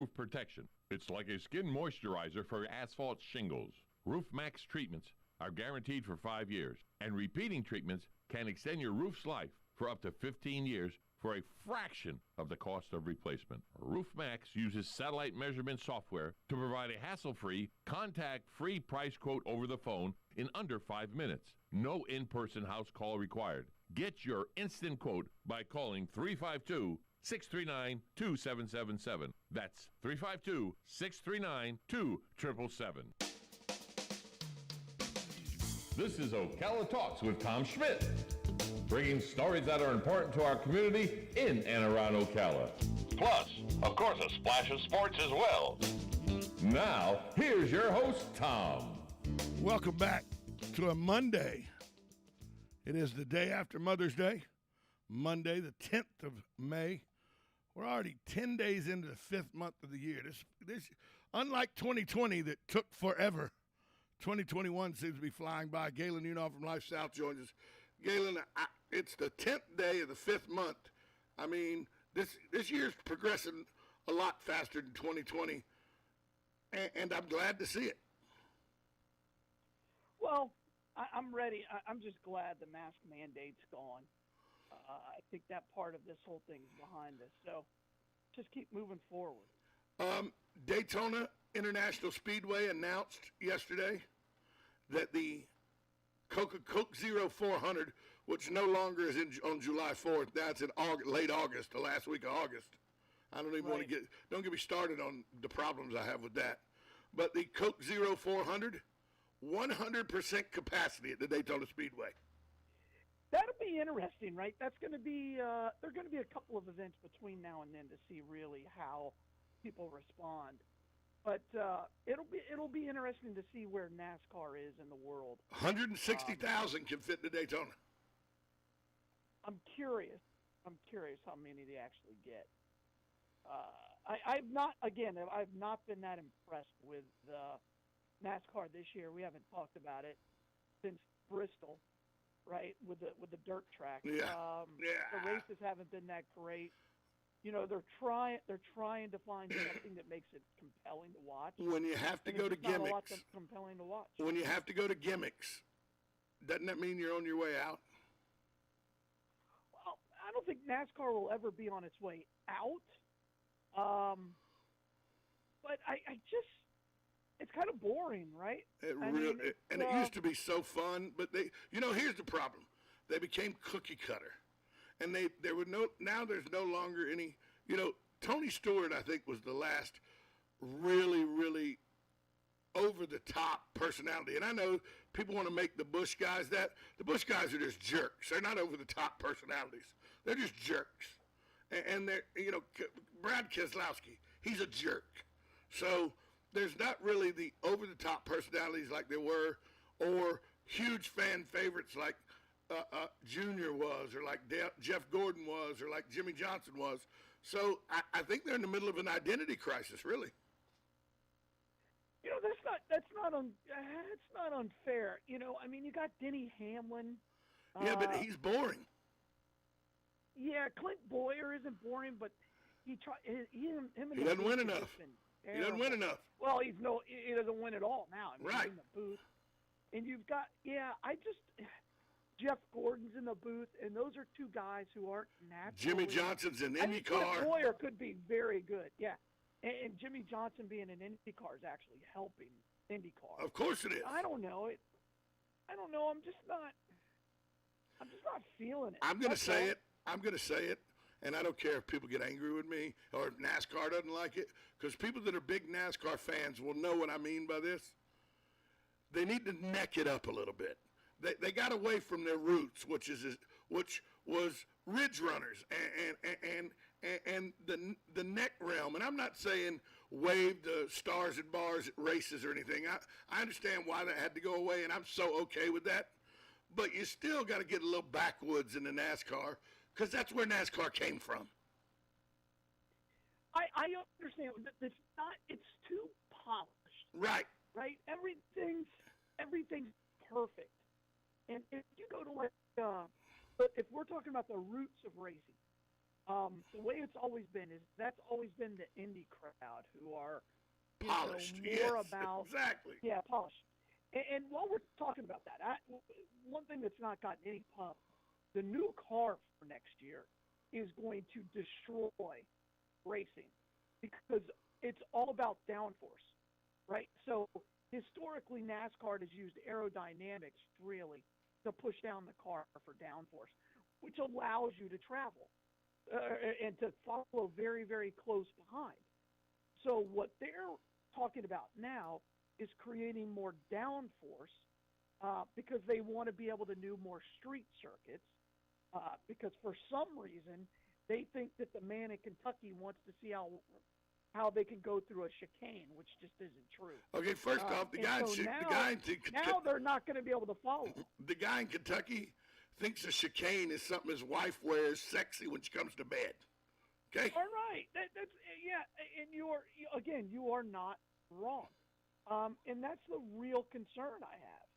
Roof protection. It's like a skin moisturizer for asphalt shingles. Roof Max treatments are guaranteed for 5 years, and repeating treatments can extend your roof's life for up to 15 years for a fraction of the cost of replacement. Roof Max uses satellite measurement software to provide a hassle-free, contact-free price quote over the phone in under 5 minutes. No in-person house call required. Get your instant quote by calling 352-639-2777. That's 352-639-2777. This is Ocala Talks with Tom Schmidt, bringing stories that are important to our community in and around Ocala. Plus, of course, a splash of sports as well. Now, here's your host, Tom. Welcome back to a Monday. It is the day after Mother's Day, Monday, the 10th of May. We're already 10 days into the 5th month of the year. This, unlike 2020 that took forever, 2021 seems to be flying by. Galen Unoff from Life South joins us. Galen, it's the 10th day of the 5th month. I mean, this year's progressing a lot faster than 2020, and I'm glad to see it. Well, I'm ready. I'm just glad the mask mandate's gone. I think that part of this whole thing is behind us. So just keep moving forward. Daytona International Speedway announced yesterday that the Coke Zero 400, which no longer is on July 4th, that's in late August, the last week of August. I don't even want to don't get me started on the problems I have with that. But the Coke Zero 400, 100% capacity at the Daytona Speedway. That'll be interesting, right? That's going to be there are going to be a couple of events between now and then to see really how people respond. But it'll be interesting to see where NASCAR is in the world. 160,000 can fit in Daytona. I'm curious how many they actually get. I've not been that impressed with NASCAR this year. We haven't talked about it since Bristol, right? With the dirt track. Yeah. The races haven't been that great. You know, they're trying to find something that makes it compelling to watch. When you have to go to gimmicks, not a lot that's compelling to watch. When you have to go to gimmicks, doesn't that mean you're on your way out? Well, I don't think NASCAR will ever be on its way out. But I just, it's kind of boring, right? It used to be so fun, but here's the problem. They became cookie cutter. And there's no longer any, Tony Stewart, I think, was the last really, really over-the-top personality. And I know people want to make the Bush guys that. The Bush guys are just jerks. They're not over-the-top personalities. They're just jerks. And they're, Brad Keselowski, he's a jerk. So there's not really the over-the-top personalities like there were, or huge fan favorites like Junior was, or like Jeff Gordon was, or like Jimmy Johnson was. So I think they're in the middle of an identity crisis, really. That's not unfair. You got Denny Hamlin. Yeah, but he's boring. Yeah, Clint Boyer isn't boring, but he doesn't win enough. He doesn't win enough. Well, he doesn't win at all now. Right. He's in the booth, and you've got Jeff Gordon's in the booth, and those are two guys who aren't naturally. Jimmy Johnson's in IndyCar. Clint Boyer could be very good, yeah. And Jimmy Johnson being in IndyCar is actually helping IndyCar. Of course it is. I don't know. I'm just not feeling it. I'm going to say it. And I don't care if people get angry with me or if NASCAR doesn't like it, because people that are big NASCAR fans will know what I mean by this. They need to neck it up a little bit. They got away from their roots, which was ridge runners and the neck realm. And I'm not saying wave the stars and bars at races or anything. I understand why that had to go away, and I'm so okay with that. But you still got to get a little backwoods in the NASCAR, because that's where NASCAR came from. I understand. It's too polished. Right. Right. Everything's perfect. And if you go to if we're talking about the roots of racing, The way it's always been is that's always been the indie crowd who are Polished. more Yes, about exactly. polished. And while we're talking about that, one thing that's not gotten any pub, the new car for next year is going to destroy racing because it's all about downforce, right? So historically, NASCAR has used aerodynamics really to push down the car for downforce, which allows you to travel and to follow very, very close behind. So what they're talking about now is creating more downforce because they want to be able to do more street circuits because for some reason they think that the man in Kentucky wants to see how they can go through a chicane, which just isn't true. Okay, first off, the guy now they're not going to be able to follow. The guy in Kentucky thinks a chicane is something his wife wears sexy when she comes to bed. Okay. All right, that's and you are not wrong, and that's the real concern I have.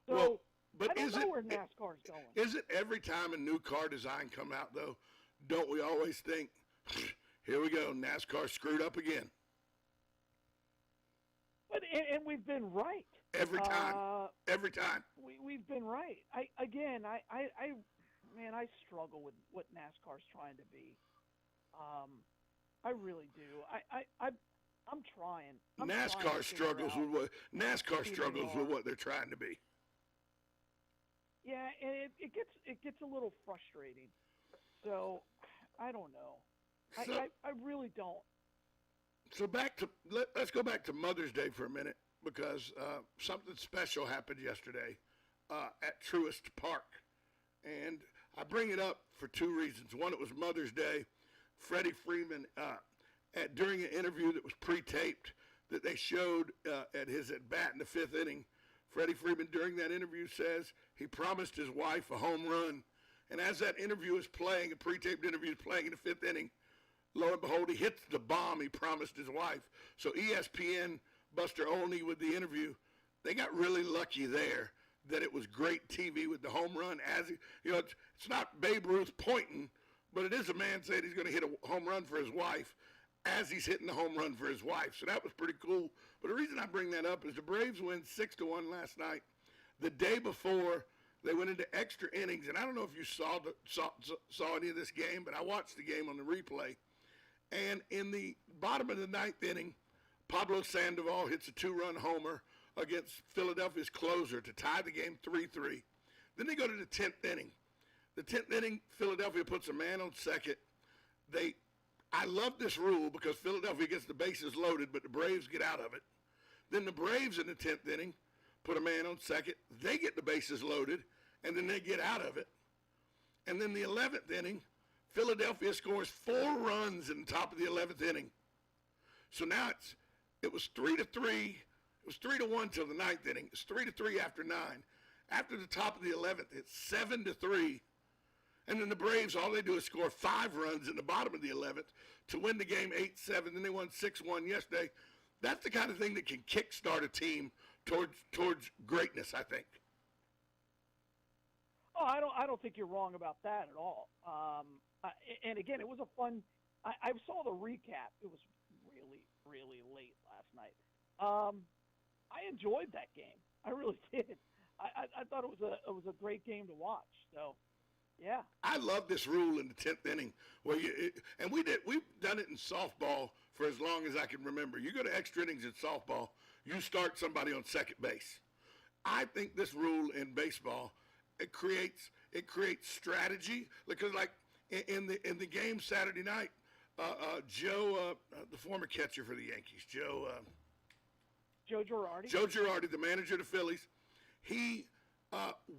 So Well, but I don't know where NASCAR's going. Is it every time a new car design come out though? Don't we always think, here we go, NASCAR screwed up again? But and we've been right every time. Every time. We've been right. I struggle with what NASCAR's trying to be. I really do. I'm trying. NASCAR struggles with what they're trying to be. Yeah, and it gets a little frustrating. So I don't know. I really don't. So let's go back to Mother's Day for a minute because something special happened yesterday at Truist Park, and I bring it up for two reasons. One, it was Mother's Day. Freddie Freeman, during an interview that was pre-taped that they showed at his at-bat in the fifth inning, Freddie Freeman during that interview says he promised his wife a home run. And as that interview is playing, a pre-taped interview is playing in the fifth inning, lo and behold, he hits the bomb he promised his wife. So ESPN, Buster Olney with the interview, they got really lucky there that it was great TV with the home run. It's not Babe Ruth pointing, but it is a man saying he's going to hit a home run for his wife as he's hitting the home run for his wife. So that was pretty cool. But the reason I bring that up is the Braves win 6-1 last night. The day before, they went into extra innings, and I don't know if you saw any of this game, but I watched the game on the replay. And in the bottom of the ninth inning, Pablo Sandoval hits a 2-run homer against Philadelphia's closer to tie the game 3-3. Then they go to the 10th inning. The 10th inning, Philadelphia puts a man on second. I love this rule because Philadelphia gets the bases loaded, but the Braves get out of it. Then the Braves in the 10th inning put a man on second. They get the bases loaded, and then they get out of it. And then the 11th inning, Philadelphia scores 4 runs in the top of the 11th inning. So now it was 3-3. It was 3-1 till the 9th inning. It's 3-3 after 9. After the top of the 11th, it's 7-3. And then the Braves, all they do is score 5 runs in the bottom of the 11th to win the game 8-7. Then they won 6-1 yesterday. That's the kind of thing that can kickstart a team towards greatness, I think. Oh, I don't think you're wrong about that at all. And again, it was a fun. I saw the recap. It was really, really late last night. I enjoyed that game. I really did. I thought it was a great game to watch. So, yeah. I love this rule in the 10th inning where we've done it in softball for as long as I can remember. You go to extra innings in softball, you start somebody on second base. I think this rule in baseball, it creates strategy because like in the game Saturday night, Joe, the former catcher for the Yankees, Joe Girardi, the manager of the Phillies, he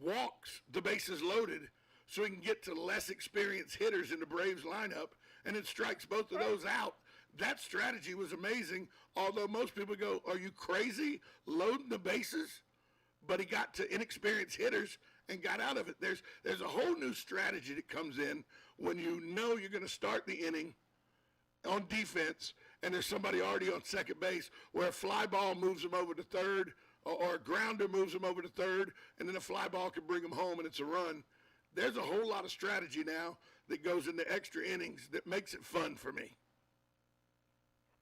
walks the bases loaded so he can get to less experienced hitters in the Braves lineup and then strikes both of those out. That strategy was amazing, although most people go, are you crazy loading the bases? But he got to inexperienced hitters and got out of it. There's a whole new strategy that comes in when you know you're going to start the inning on defense and there's somebody already on second base where a fly ball moves them over to third or a grounder moves them over to third and then a fly ball can bring them home and it's a run. There's a whole lot of strategy now that goes into extra innings that makes it fun for me.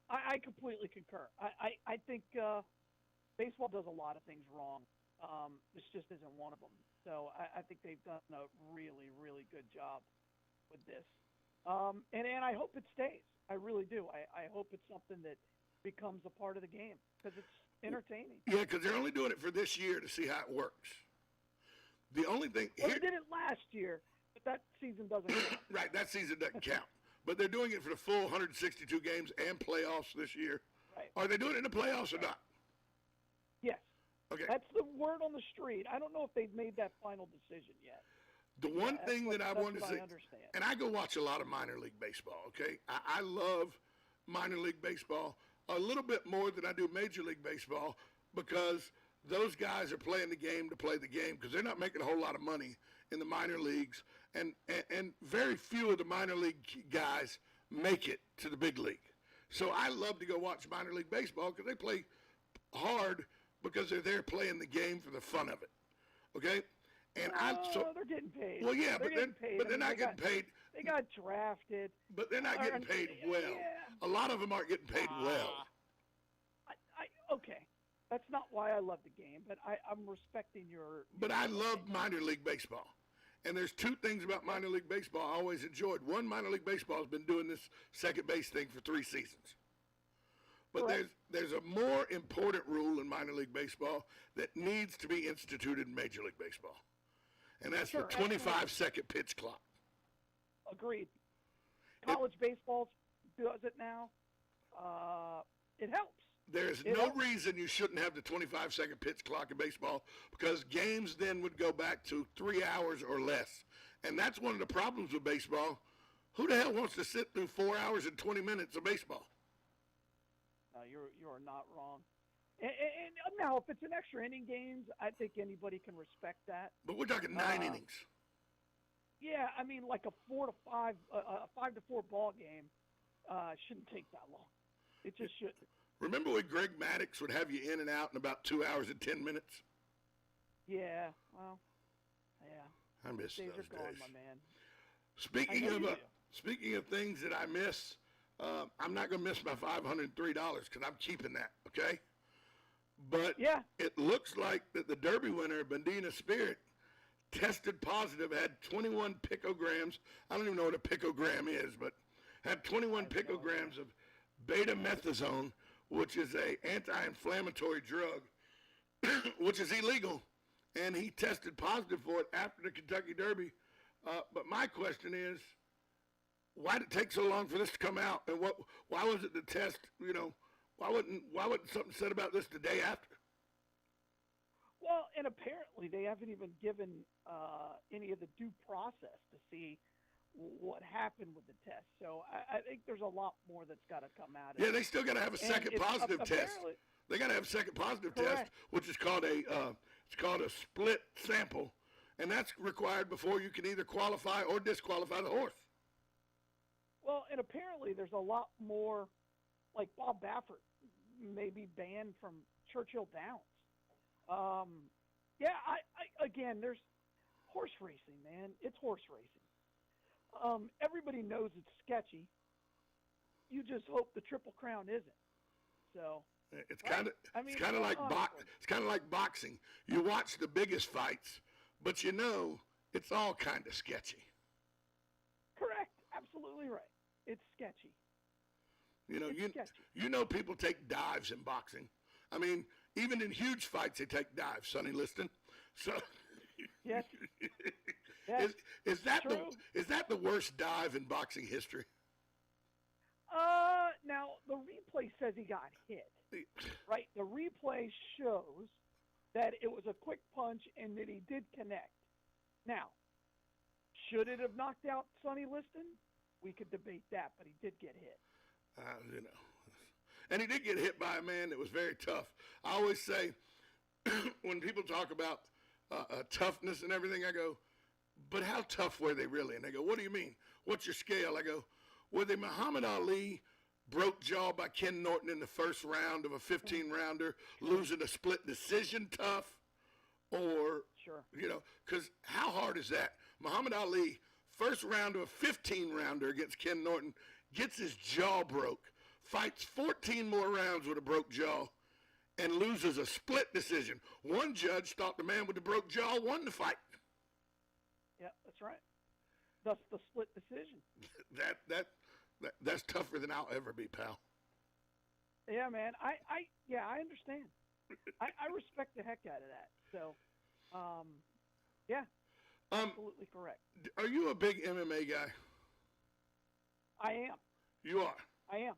I completely concur. I think baseball does a lot of things wrong. This just isn't one of them. So I think they've done a really, really good job with this. And I hope it stays. I really do. I hope it's something that becomes a part of the game because it's entertaining. Yeah, because they're only doing it for this year to see how it works. The only thing Well, they did it last year, but that season doesn't count. Right, that season doesn't count. But they're doing it for the full 162 games and playoffs this year. Right. Are they doing it in the playoffs or not? Yes. Okay. That's the word on the street. I don't know if they've made that final decision yet. The one thing that I wanted to say, understand. and I go watch a lot of minor league baseball, okay? I love minor league baseball a little bit more than I do major league baseball because those guys are playing the game to play the game because they're not making a whole lot of money in the minor leagues, and very few of the minor league guys make it to the big league. So I love to go watch minor league baseball because they play hard because they're there playing the game for the fun of it, okay? And they're getting paid. Well, yeah, they're not getting paid. They got drafted. But they're not getting paid well. Yeah. A lot of them aren't getting paid well. Okay. That's not why I love the game, but I'm respecting your But I love minor league baseball. And there's two things about minor league baseball I always enjoyed. One, minor league baseball has been doing this second base thing for 3 seasons. But there's a more important rule in minor league baseball that needs to be instituted in Major League Baseball. And that's the 25-second pitch clock. Agreed. College baseball does it now. It helps. There's no reason you shouldn't have the 25-second pitch clock in baseball because games then would go back to 3 hours or less. And that's one of the problems with baseball. Who the hell wants to sit through 4 hours and 20 minutes of baseball? No, you are not wrong. And now, if it's an extra inning games, I think anybody can respect that. But we're talking 9 innings. Yeah, I mean, like a 4 to 5, a 5 to 4 ball game shouldn't take that long. It just shouldn't. Remember when Greg Maddux would have you in and out in about 2 hours and 10 minutes? Yeah, well, yeah. I miss days those are gone, days. my man. Speaking of things that I miss, I'm not going to miss my $503 because I'm keeping that, okay? But it looks like that the Derby winner, Bandina Spirit, tested positive, had 21 picograms. I don't even know what a picogram is, but had 21 picograms of beta-methazone, which is a anti-inflammatory drug, which is illegal, and he tested positive for it after the Kentucky Derby. But my question is, why did it take so long for this to come out, and why was it the test, why wasn't something said about this the day after? Well, and apparently they haven't even given any of the due process to see what happened with the test. So I think there's a lot more that's got to come out of it. Yeah, they still got to have a second positive test. They got to have a second positive test, which is called a split sample, and that's required before you can either qualify or disqualify the horse. Well, and apparently there's a lot more, like Bob Baffert may be banned from Churchill Downs. Again, there's horse racing, man. It's horse racing. Everybody knows it's sketchy. You just hope the Triple Crown isn't. So it's kind of like boxing. You watch the biggest fights, but it's all kind of sketchy. Correct. Absolutely right. It's sketchy. People take dives in boxing. I mean, even in huge fights, they take dives. Sonny Liston. So, yes. Is that the worst dive in boxing history? Now the replay says he got hit. Right. The replay shows that it was a quick punch and that he did connect. Now, should it have knocked out Sonny Liston? We could debate that, but he did get hit. And he did get hit by a man that was very tough. I always say, when people talk about toughness and everything, I go, but how tough were they really? And they go, what do you mean? What's your scale? I go, were they Muhammad Ali broke jaw by Ken Norton in the first round of a 15-rounder, losing a split decision tough? Or, because how hard is that? Muhammad Ali First round of a 15-rounder against Ken Norton, gets his jaw broke, fights 14 more rounds with a broke jaw, and loses a split decision. One judge thought the man with the broke jaw won the fight. Yeah, that's right. Thus the split decision. That's tougher than I'll ever be, pal. Yeah, man. I understand. I respect the heck out of that. So, yeah, absolutely correct. Are you a big MMA guy? I am. You are? I am.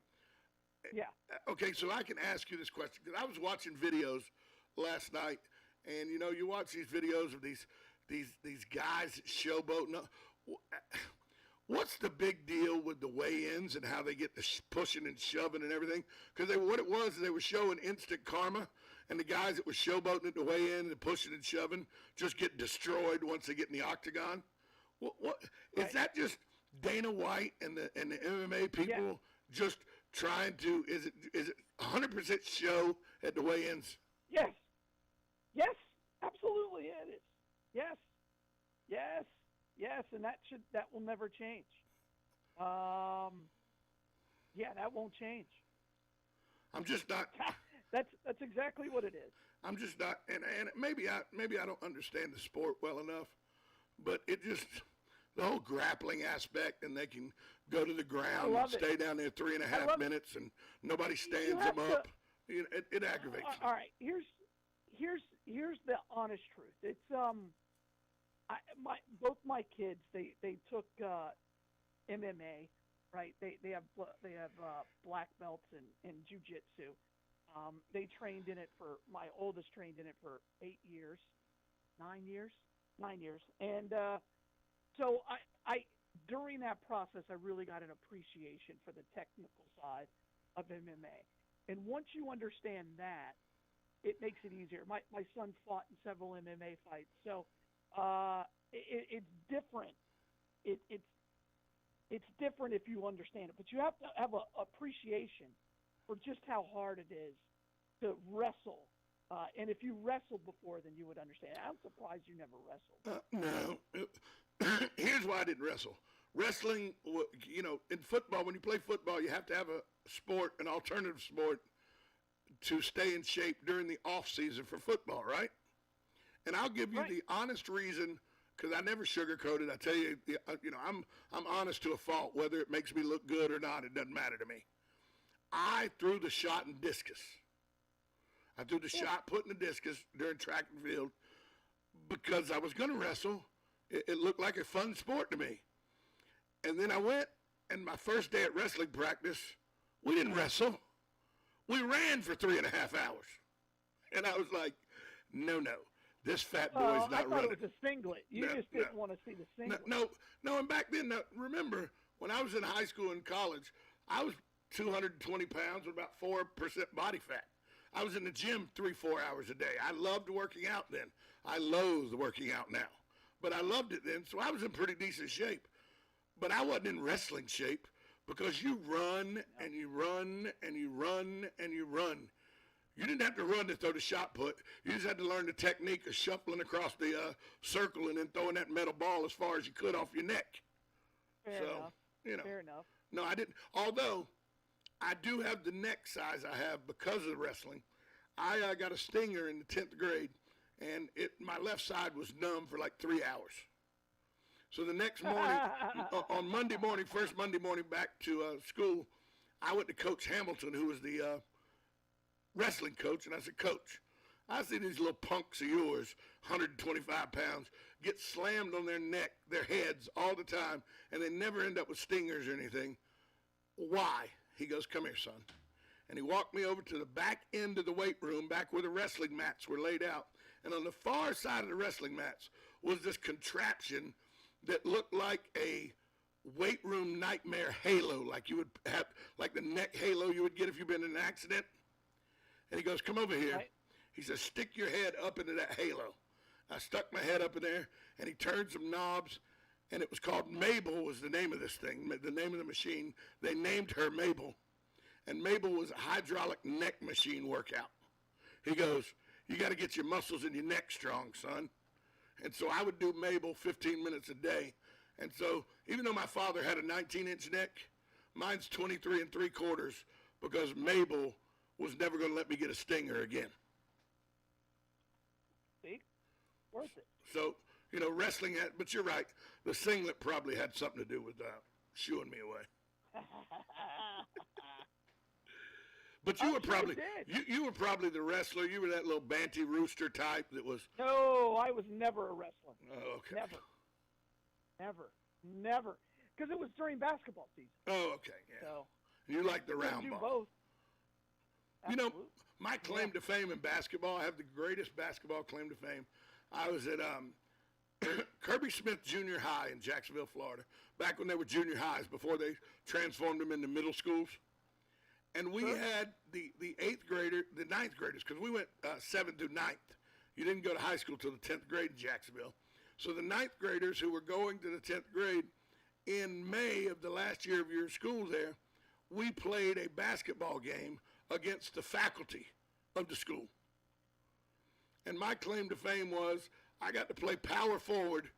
Yeah. Okay, so I can ask you this question, because I was watching videos last night, and, you watch these videos of these guys showboating. What's the big deal with the weigh-ins and how they get the pushing and shoving and everything? Because what it was, they were showing instant karma, and the guys that were showboating at the weigh-in and pushing and shoving just get destroyed once they get in the octagon. What is that? Just Dana White and the MMA people just trying to? Is it 100% show at the weigh-ins? Yes, absolutely it is. Yes, and that will never change. That won't change. I'm just not. That's exactly what it is. I'm just not, and maybe I don't understand the sport well enough, but it just the whole grappling aspect, and they can go to the ground and stay down there 3.5 minutes, and nobody stands them up. It aggravates me. All right, here's the honest truth. It's both my kids they took MMA, right? They have black belts in jiu-jitsu. They trained in it my oldest trained in it for 9 years, and so I during that process I really got an appreciation for the technical side of MMA, and once you understand that, it makes it easier. My son fought in several MMA fights, so it's different. It's different if you understand it, but you have to have an appreciation for just how hard it is to wrestle. And if you wrestled before, then you would understand. I'm surprised you never wrestled. No. Here's why I didn't wrestle. Wrestling, in football, when you play football, you have to have a sport, an alternative sport, to stay in shape during the off season for football, right? And I'll give you the honest reason, because I never sugarcoat it. I tell you, I'm honest to a fault. Whether it makes me look good or not, it doesn't matter to me. I threw the shot in discus. I threw the shot put in the discus during track and field because I was going to wrestle. It looked like a fun sport to me. And then I went, and my first day at wrestling practice, we didn't wrestle. We ran for 3.5 hours. And I was like, no, this fat boy's not running. I thought it was a singlet. You just didn't want to see the singlet. No, and back then, remember, when I was in high school and college, I was 220 pounds with about 4% body fat. I was in the gym 3-4 hours a day. I loved working out then. I loathe working out now. But I loved it then, so I was in pretty decent shape. But I wasn't in wrestling shape because you run and you run and you run and you run. You didn't have to run to throw the shot put. You just had to learn the technique of shuffling across the circle and then throwing that metal ball as far as you could off your neck. Fair enough. Fair enough. No, I didn't. Although I do have the neck size I have because of the wrestling. I got a stinger in the 10th grade, and my left side was numb for like 3 hours. So the next morning, on Monday morning, first Monday morning back to school, I went to Coach Hamilton, who was the wrestling coach, and I said, Coach, I see these little punks of yours, 125 pounds, get slammed on their neck, their heads all the time, and they never end up with stingers or anything. Why? He goes, come here, son. And he walked me over to the back end of the weight room, back where the wrestling mats were laid out. And on the far side of the wrestling mats was this contraption that looked like a weight room nightmare halo, like you would have, like the neck halo you would get if you've been in an accident. And he goes, come over here. Right. He says, stick your head up into that halo. I stuck my head up in there, and he turned some knobs, and it was called Mabel was the name of this thing, the name of the machine. They named her Mabel. And Mabel was a hydraulic neck machine workout. He goes, you got to get your muscles in your neck strong, son. And so I would do Mabel 15 minutes a day, And so, even though my father had a 19-inch neck, mine's 23 3/4 because Mabel was never going to let me get a stinger again. See? Worth it. So, wrestling had, but you're right, the singlet probably had something to do with shooing me away. But you were probably you were probably the wrestler. You were that little banty rooster type that was. No, I was never a wrestler. Oh, okay. Never. Because it was during basketball season. Oh, okay, yeah. So you like the round do ball. both. Absolutely. My claim to fame in basketball, I have the greatest basketball claim to fame. I was at Kirby Smith Junior High in Jacksonville, Florida, back when they were junior highs, before they transformed them into middle schools. And we had the ninth graders, because we went 7th through 9th. You didn't go to high school till the 10th grade in Jacksonville. So the 9th graders who were going to the 10th grade, in May of the last year of your school there, we played a basketball game against the faculty of the school. And my claim to fame was I got to play power forward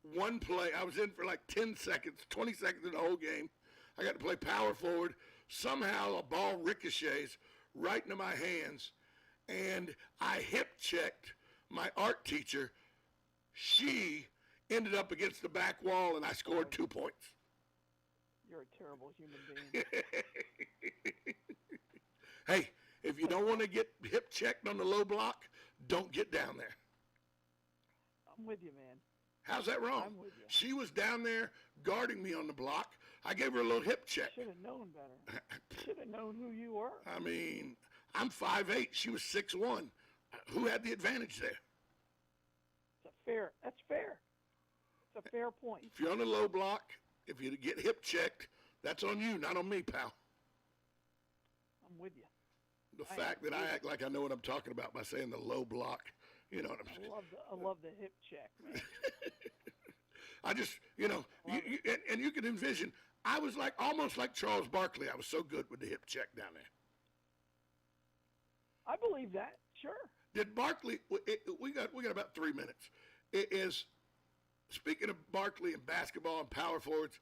one play. I was in for like 10 seconds, 20 seconds in the whole game. I got to play power forward. Somehow a ball ricochets right into my hands, and I hip checked my art teacher. She ended up against the back wall, and I scored 2 points. You're a terrible human being. Hey, if you don't want to get hip checked on the low block, don't get down there. I'm with you, man. How's that wrong? I'm with you. She was down there guarding me on the block. I gave her a little hip check. Should have known better. Should have known who you were. I mean, I'm 5'8". She was 6'1". Who had the advantage there? That's fair. It's a fair point. If you're on the low block, if you get hip checked, that's on you, not on me, pal. I'm with you. The fact that I act like I know what I'm talking about by saying the low block, you know what I'm saying? I love the hip check, man. I just, and you can envision, I was almost like Charles Barkley. I was so good with the hip check down there. I believe that. Sure. Did Barkley? We got about 3 minutes. It is speaking of Barkley and basketball and power forwards.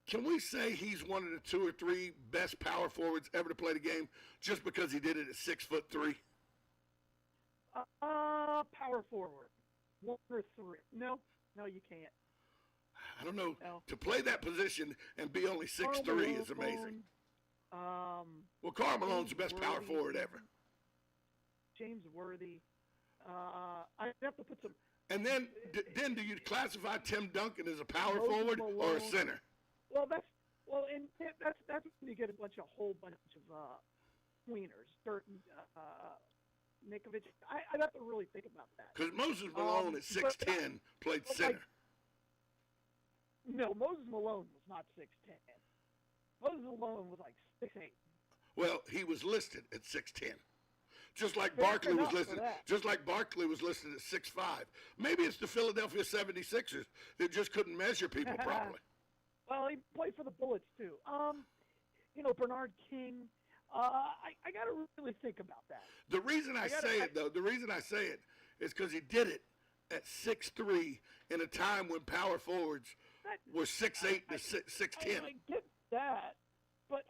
Can we say he's one of the 2 or 3 best power forwards ever to play the game, just because he did it at 6'3"? Power forward, 1 or 3. No, you can't. I don't know. No. To play that position and be only 6'3" is amazing. Well, Karl Malone's the best power forward ever. James Worthy. I have to put some. And then do you classify Tim Duncan as a power forward or a center? Well, that's when you get a whole bunch of wieners, Durkin, Nikovic. I'd have to really think about that. Because Moses Malone at 6'10" played center. No, Moses Malone was not 6'10". Moses Malone was like 6'8". Well, he was listed at 6'10". Just like Barkley was listed. Just like Barkley was listed at 6'5". Maybe it's the Philadelphia 76ers that just couldn't measure people properly. Well, he played for the Bullets too. Bernard King. I got to really think about that. The reason I say it is because he did it at 6'3" in a time when power forwards were 6'8" to 6'10". I get that, but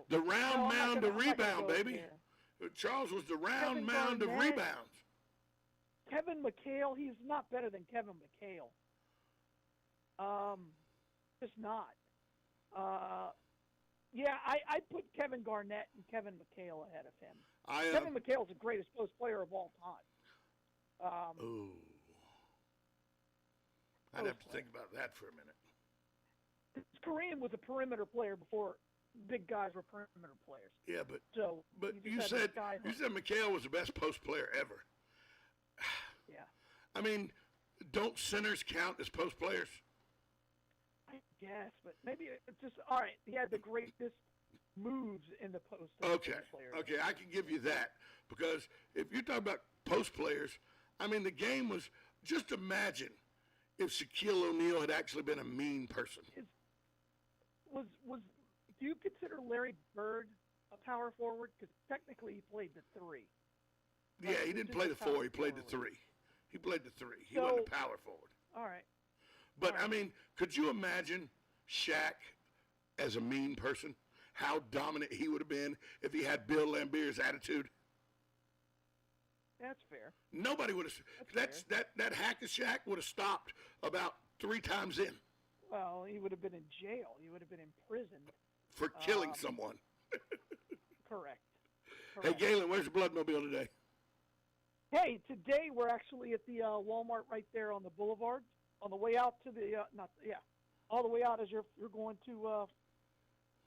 the round mound of rebound, baby. Charles was the round mound of rebounds. Kevin McHale, he's not better than Kevin McHale. Just not. I put Kevin Garnett and Kevin McHale ahead of him. Kevin McHale's the greatest post player of all time. I'd have to think about that for a minute. Kareem was a perimeter player before big guys were perimeter players. Yeah, but you you said McHale was the best post player ever. Yeah. I mean, don't centers count as post players? I guess, but maybe it's just all right. He had the greatest moves in the post. Okay, players. okay, I can give you that, because if you're talking about post players, I mean, the game was. Just imagine if Shaquille O'Neal had actually been a mean person. Do you consider Larry Bird a power forward? Because technically he played the 3. Yeah, he didn't play the 4. He played the 3. He played the 3. He So- wasn't a power forward. All right. But, All right. I mean, could you imagine Shaq as a mean person? How dominant he would have been if he had Bill Lambert's attitude? That's fair. Nobody would have. That hack of Shaq would have stopped about 3 times in Well, he would have been in jail. He would have been imprisoned. for killing someone. Correct. Hey, Correct. Galen, where's the Bloodmobile today? Hey, today we're actually at the Walmart right there on the boulevard, on the way out to the all the way out as you're going to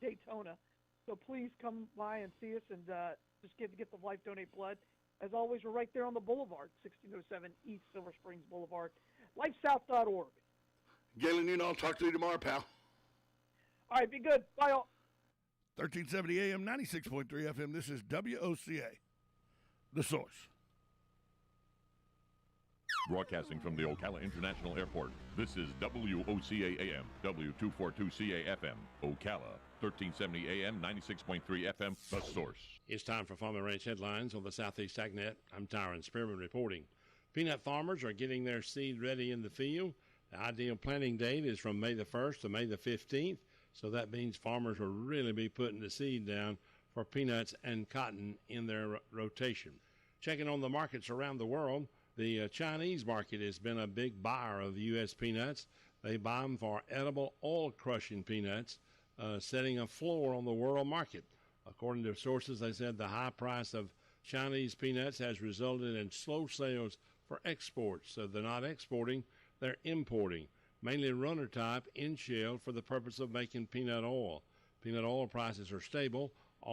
Daytona. So please come by and see us and just get the Life Donate Blood. As always, we're right there on the boulevard, 1607 East Silver Springs Boulevard, lifesouth.org. Galen, I'll talk to you tomorrow, pal. All right, be good. Bye, all. 1370 AM, 96.3 FM. This is WOCA, The Source. Broadcasting from the Ocala International Airport, this is WOCA AM, W242CA FM, Ocala, 1370 AM, 96.3 FM, The Source. It's time for Farm and Ranch headlines on the Southeast AgNet. I'm Tyron Spearman reporting. Peanut farmers are getting their seed ready in the field. The ideal planting date is from May the 1st to May the 15th, so that means farmers will really be putting the seed down for peanuts and cotton in their rotation. Checking on the markets around the world, the Chinese market has been a big buyer of U.S. peanuts. They buy them for edible oil-crushing peanuts, setting a floor on the world market. According to sources, they said the high price of Chinese peanuts has resulted in slow sales for exports. So they're not exporting, they're importing, mainly runner type in shell for the purpose of making peanut oil. Peanut oil prices are stable